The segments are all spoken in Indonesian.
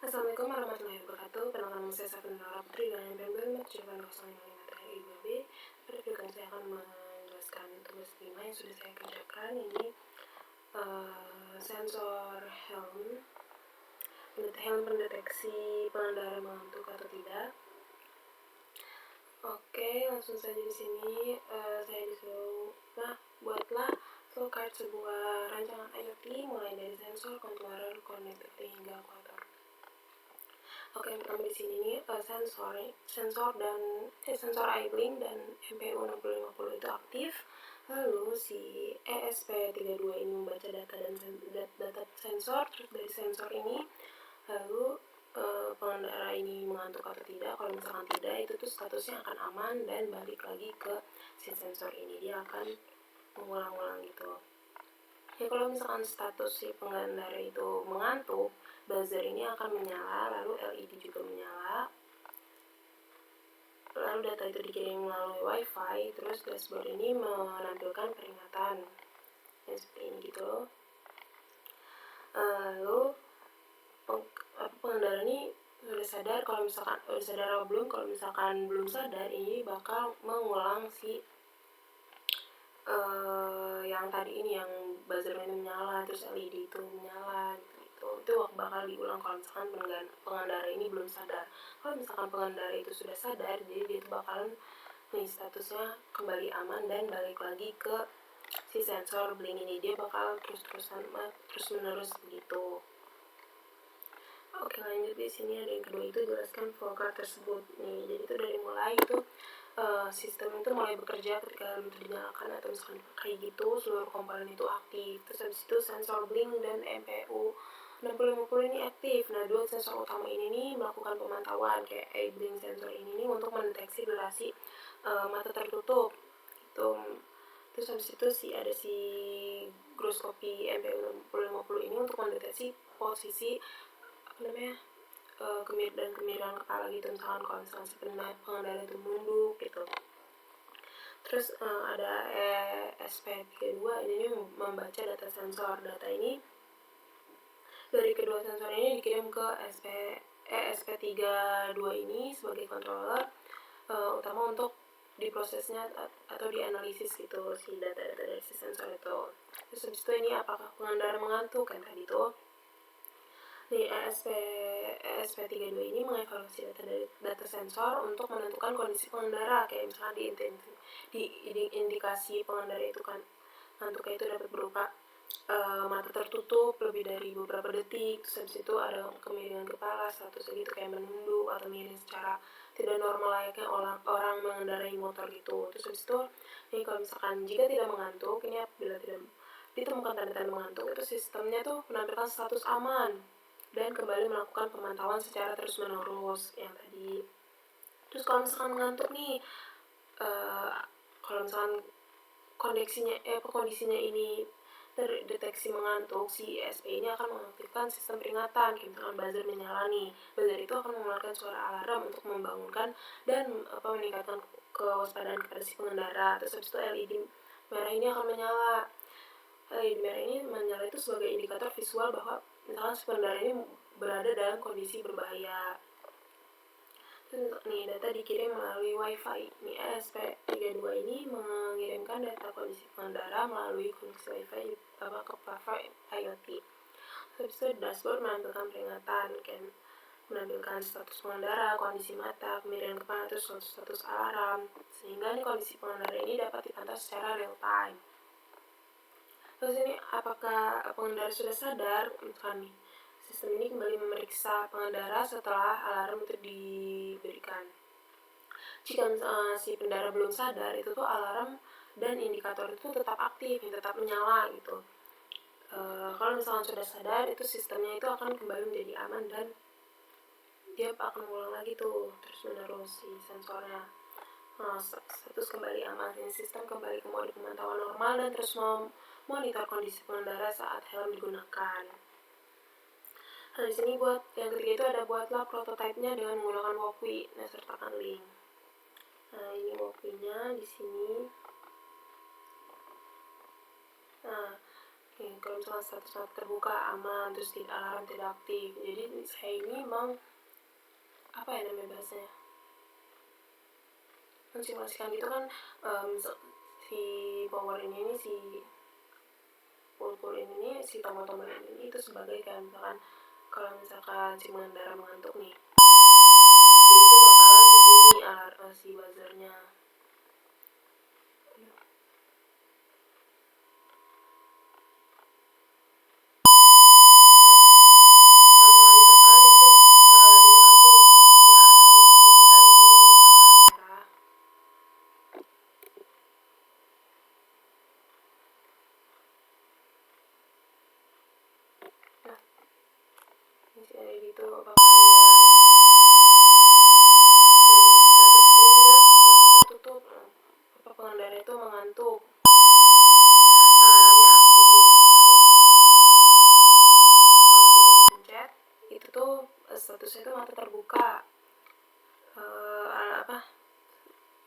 Assalamualaikum warahmatullahi wabarakatuh. Perkenalkan nama saya Safina Putri dan MPM 055 THI IBB. Pada video saya akan menjelaskan tugas 5 yang sudah saya kerjakan. Ini sensor helm pendeteksi pengendara mengantuk atau tidak. Oke, langsung saja di sini saya disuruh buatlah flowchart sebuah rancangan IoT mulai dari sensor, controller, connectivity hingga aktuator. Oke, pertama di sini nih sensor idling dan MPU 6050 itu aktif. Lalu si ESP32 ini membaca data sensor. Terus dari sensor ini lalu pengendara ini mengantuk atau tidak. Kalau misalkan tidak, itu tuh statusnya akan aman dan balik lagi ke si sensor ini, dia akan mengulang-ulang gitu. Ya, kalau misalkan status si pengendara itu mengantuk, buzzer ini akan menyala, lalu LED juga menyala, lalu data itu dikirim melalui wifi. Terus dashboard ini menampilkan peringatan yang seperti ini gitu. Lalu pengendara ini sudah sadar, kalau misalkan sudah sadar atau belum. Kalau misalkan belum sadar, ini bakal mengulang si yang tadi ini, yang buzzer ini menyala, terus LED itu menyala gitu. Itu bakal diulang kalau misalkan pengendara ini belum sadar. Kalau misalkan pengendara itu sudah sadar, jadi dia itu bakalan statusnya kembali aman dan balik lagi ke si sensor bling ini. Dia bakal terus menerus begitu. Oke, lanjut. Di sini ada yang kedua, itu jelaskan flowchart tersebut nih. Jadi itu dari mulai itu sistem itu mulai bekerja ketika dinyalakan atau misalkan kayak gitu, seluruh komponen itu aktif. Terus habis itu sensor blink dan MPU 6050 ini aktif. Nah, dua sensor utama ini nih melakukan pemantauan kayak blink sensor ini nih untuk mendeteksi durasi mata tertutup gitu. Terus habis itu ada si gyroscopy MPU 6050 ini untuk mendeteksi posisi kemiringan kepala gitu, misalkan kalau misalkan si pengendara itu nunduk gitu. Terus ada ESP32 ini membaca data sensor. Data ini dari kedua sensor ini dikirim ke ESP32 ini sebagai controller utama untuk diprosesnya atau dianalisis gitu si data-data dari si sensor itu. Terus habis itu ini apakah pengendara mengantuk kan tadi tuh. Di ESP32 ini mengevaluasi data sensor untuk menentukan kondisi pengendara, kayak misalnya di indikasi pengendara itu kan ngantuknya itu dapat berupa mata tertutup lebih dari beberapa detik. Terus habis itu ada kemiringan kepala statusnya gitu kayak menunduk atau miring secara tidak normal layaknya orang mengendarai motor gitu. Terus habis itu ini kalau misalkan jika tidak mengantuk, ini apabila tidak ditemukan tanda-tanda mengantuk, itu sistemnya tuh menampilkan status aman dan kembali melakukan pemantauan secara terus-menerus yang tadi. Terus kalau misalkan mengantuk nih, kalau misalkan kondisinya ini terdeteksi mengantuk, si ESP ini akan mengaktifkan sistem peringatan, kayak misalkan buzzer menyala nih. Buzzer itu akan mengeluarkan suara alarm untuk membangunkan dan meningkatkan kewaspadaan kepada si pengendara. Terus habis itu LED merah ini akan menyala. LED merah ini menyala itu sebagai indikator visual bahwa misalkan si pengendara ini berada dalam kondisi berbahaya. Nih, data dikirim melalui wifi. Nih, ESP32 ini mengirimkan data kondisi pengendara melalui koneksi wifi ke platform IoT. Habis itu dashboard menampilkan peringatan, menampilkan status pengendara, kondisi mata, kemiringan kepala, terus status alarm, sehingga nih kondisi pengendara ini dapat dipantau secara real time. Terus ini apakah pengendara sudah sadar? Misalkan nih, sistem ini kembali memeriksa pengendara setelah alarm itu diberikan. Jika si pengendara belum sadar, itu tuh alarm dan indikator itu tetap aktif, tetap menyala gitu. Kalau misalkan sudah sadar, itu sistemnya itu akan kembali menjadi aman dan dia akan mengulang lagi tuh terus menerus si sensornya. Status kembali aman, sistem kembali ke mode pemantauan normal dan terus memonitor kondisi pengendara saat helm digunakan. Nah, di sini buat yang ketiga itu ada buatlah prototipenya dengan menggunakan Walkwi. Nah, sertakan link. Nah, ini Walkwi-nya di sini. Nah, Nih, kalau misalkan status mata terbuka aman, terus alarm tidak aktif. Jadi saya ini emang apa ya namanya bahasanya, mensimulasikan gitu kan. Si power ini si pul ini si tombol-tombol ini itu sebagai kayak misalkan kalau misalkan si pengendara mengantuk nih, dia itu bakalan bunyi alarm si buzzernya. Kalau misalkan ditekan itu tuh lagi mengantuk, si alarm si LED-nya menyala merah. Nah, si LED itu bakal menyala nih. Nah, di status sini juga mata tertutup, pengendara itu mengantuk, alarmnya aktif tuh. Kalau tidak dipencet itu tuh statusnya itu mata terbuka,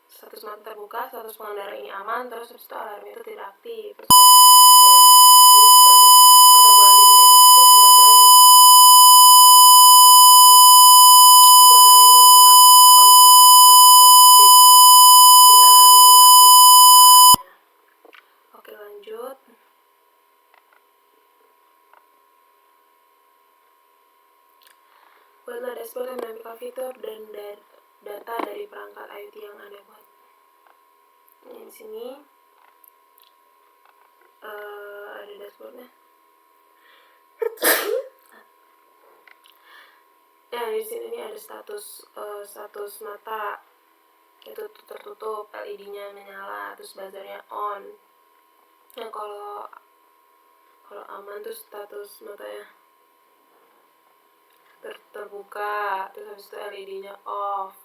status mata terbuka, status pengendara ini aman, terus habis itu alarmnya itu tidak aktif. Terus ini sebagai tombol yang dipencet itu tuh sebagai apa ya, misalnya itu sebagai si pengendara ini lagi mengantuk gitu, kondisi matanya itu tertutup, jadi alarmnya ini aktif, status alarmnya. Oke, lanjut. Buatlah dashboard yang menampilkan fitur dan data dari perangkat IoT yang Anda buat. Ini di sini ada dashboardnya. Nah, di sini nih ada status mata itu tertutup, LED-nya menyala, terus buzzernya on. Nah, kalau aman tuh status matanya terbuka, terus habis itu LED-nya off,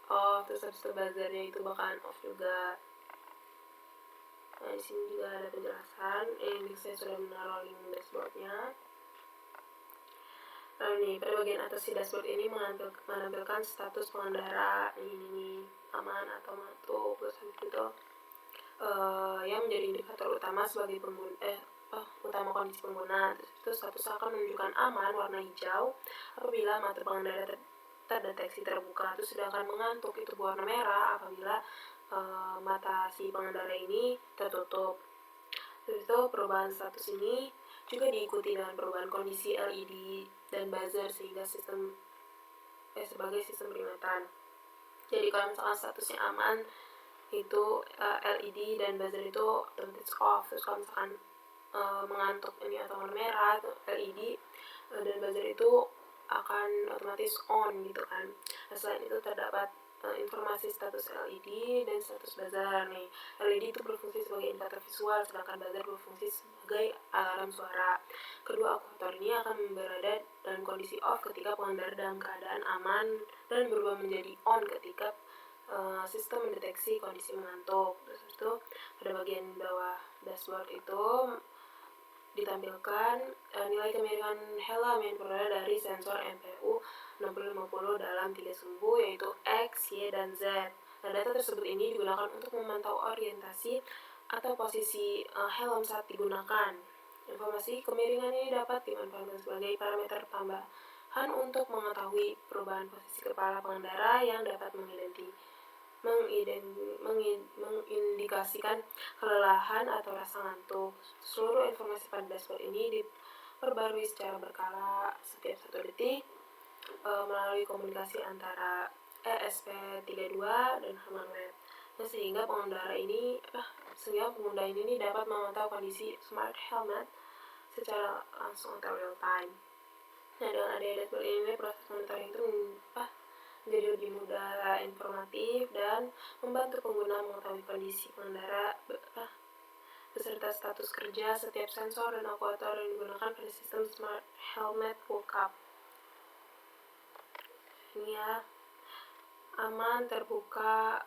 off, terus habis itu buzzernya itu bakalan off juga. Nah, di sini juga ada penjelasan. Ini saya sudah menaruh link dashboardnya. Lalu nih, pada bagian atas si dashboard ini menampilkan status pengendara ini aman atau ngantuk. Terus habis itu yang menjadi indikator utama sebagai utama kondisi pengguna. Terus itu status akan menunjukkan aman warna hijau apabila mata pengendara terdeteksi terbuka, terus sedangkan mengantuk itu berwarna merah apabila mata si pengendara ini tertutup. Terus itu perubahan status ini juga diikuti dengan perubahan kondisi LED dan buzzer sehingga sebagai sistem peringatan. Jadi kalau misalkan statusnya aman itu LED dan buzzer itu otomatis off. Terus kalau misalkan mengantuk ini atau warna merah, LED dan buzzer itu akan otomatis on gitu kan. Nah, selain itu terdapat informasi status LED dan status buzzer nih. LED itu berfungsi sebagai indikator visual, sedangkan buzzer berfungsi sebagai alarm suara. Kedua aktivator ini akan berada dalam kondisi off ketika pengendara dalam keadaan aman dan berubah menjadi on ketika sistem mendeteksi kondisi mengantuk. Terus itu pada bagian bawah dashboard itu ditampilkan nilai kemiringan helm yang diperoleh dari sensor MPU 6050 dalam 3 sumbu, yaitu X, Y, dan Z. Nah, data tersebut ini digunakan untuk memantau orientasi atau posisi helm saat digunakan. Informasi kemiringan ini dapat dimanfaatkan sebagai parameter tambahan untuk mengetahui perubahan posisi kepala pengendara yang dapat mengindikasikan kelelahan atau rasa ngantuk. Seluruh informasi pada dashboard ini diperbarui secara berkala setiap 1 detik melalui komunikasi antara ESP32 dan halaman web. Nah, sehingga pengguna ini dapat memantau kondisi smart helmet secara langsung atau real time. Nah, dengan adanya dashboard ini proses monitoring itu menjadi lebih mudah, informatif, dan membantu pengguna mengetahui kondisi pengendara beserta status kerja setiap sensor dan aktuator yang digunakan pada sistem smart helmet walk-up. Ini ya, aman, terbuka,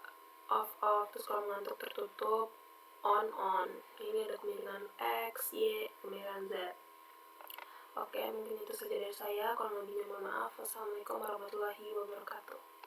off, terus kalau mengantuk tertutup, on. Ini ada kemiringan X, Y, kemiringan Z. Oke, mungkin itu saja dari saya. Kalau lebihnya mohon maaf. Wassalamualaikum warahmatullahi wabarakatuh.